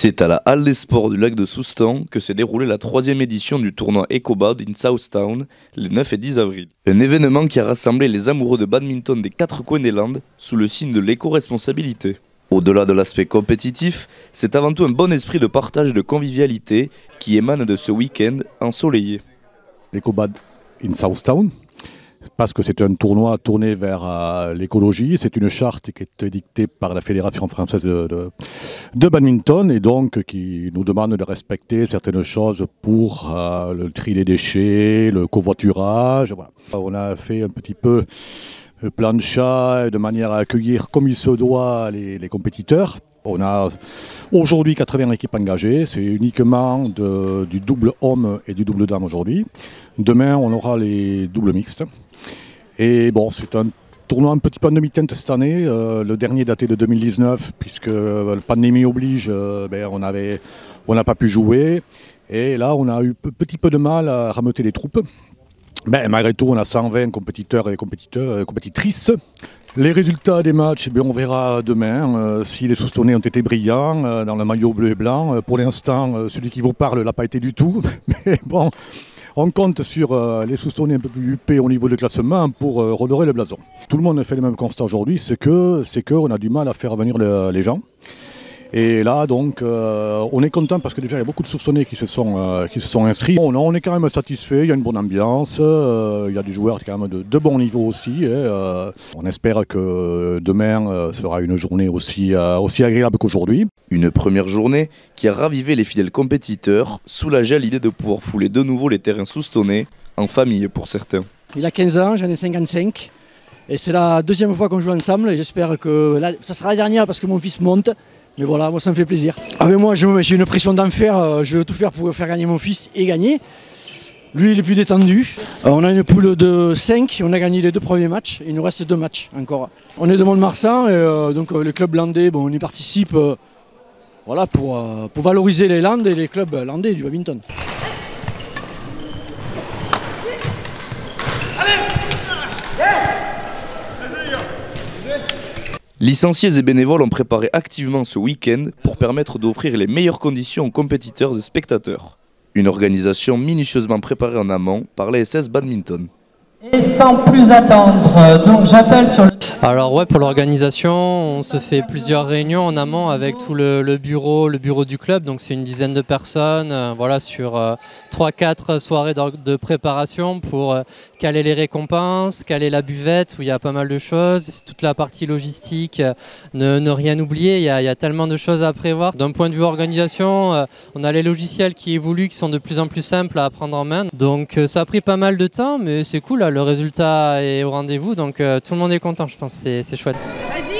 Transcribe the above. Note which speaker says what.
Speaker 1: C'est à la Halle des Sports du lac de Soustang que s'est déroulée la 3e édition du tournoi EcoBad in Southtown les 9 et 10 avril. Un événement qui a rassemblé les amoureux de badminton des 4 coins des Landes sous le signe de l'éco-responsabilité. Au-delà de l'aspect compétitif, c'est avant tout un bon esprit de partage et de convivialité qui émane de ce week-end ensoleillé.
Speaker 2: L'EcoBad in Southtown, parce que c'est un tournoi tourné vers l'écologie. C'est une charte qui est dictée par la Fédération française de badminton et donc qui nous demande de respecter certaines choses pour le tri des déchets, le covoiturage. Voilà. On a fait un petit peu le plan de chat de manière à accueillir comme il se doit les compétiteurs. On a aujourd'hui 80 équipes engagées, c'est uniquement du double homme et du double dame aujourd'hui. Demain, on aura les doubles mixtes. Et bon, c'est un tournoi un petit peu en demi-teinte cette année. Le dernier daté de 2019, puisque la pandémie oblige, on n'a pas pu jouer. Et là, on a eu un petit peu de mal à rameuter les troupes. Malgré tout, on a 120 compétiteurs et compétitrices. Les résultats des matchs, on verra demain si les Soustonnais ont été brillants dans le maillot bleu et blanc. Pour l'instant, celui qui vous parle n'a pas été du tout. Mais bon, on compte sur les Soustonnais un peu plus huppés au niveau du classement pour redorer le blason. Tout le monde fait le même constat aujourd'hui, c'est qu'on a du mal à faire venir les gens. Et là, donc, on est content parce que déjà, il y a beaucoup de Soustonnais qui se sont inscrits. On est quand même satisfait, il y a une bonne ambiance, il y a des joueurs quand même de bon niveau aussi. On espère que demain sera une journée aussi agréable qu'aujourd'hui.
Speaker 1: Une première journée qui a ravivé les fidèles compétiteurs, soulagé à l'idée de pouvoir fouler de nouveau les terrains soustonnais, en famille pour certains.
Speaker 3: Il a 15 ans, j'en ai 55. Et c'est la deuxième fois qu'on joue ensemble. Et j'espère que ça sera la dernière parce que mon fils monte. Mais voilà, moi ça me fait plaisir. Mais moi j'ai une pression d'enfer, je veux tout faire pour faire gagner mon fils et gagner. Lui il est plus détendu. On a une poule de 5, on a gagné les 2 premiers matchs, il nous reste 2 matchs encore. On est de Mont-de-Marsan et donc le club landais, on y participe voilà, pour valoriser les Landes et les clubs landais du badminton.
Speaker 1: Licenciés et bénévoles ont préparé activement ce week-end pour permettre d'offrir les meilleures conditions aux compétiteurs et spectateurs. Une organisation minutieusement préparée en amont par l'ASS Badminton.
Speaker 4: Et sans plus attendre, donc j'appelle sur le...
Speaker 5: Alors ouais, pour l'organisation, on se fait plusieurs réunions en amont avec tout le bureau du club, donc c'est une dizaine de personnes, voilà, sur 3-4 soirées de préparation pour caler les récompenses, caler la buvette où il y a pas mal de choses, toute la partie logistique, ne rien oublier, il y a tellement de choses à prévoir. D'un point de vue organisation, on a les logiciels qui évoluent, qui sont de plus en plus simples à prendre en main, donc ça a pris pas mal de temps, mais c'est cool, là, le résultat est au rendez-vous, donc tout le monde est content, je pense, c'est chouette.
Speaker 6: Vas-y.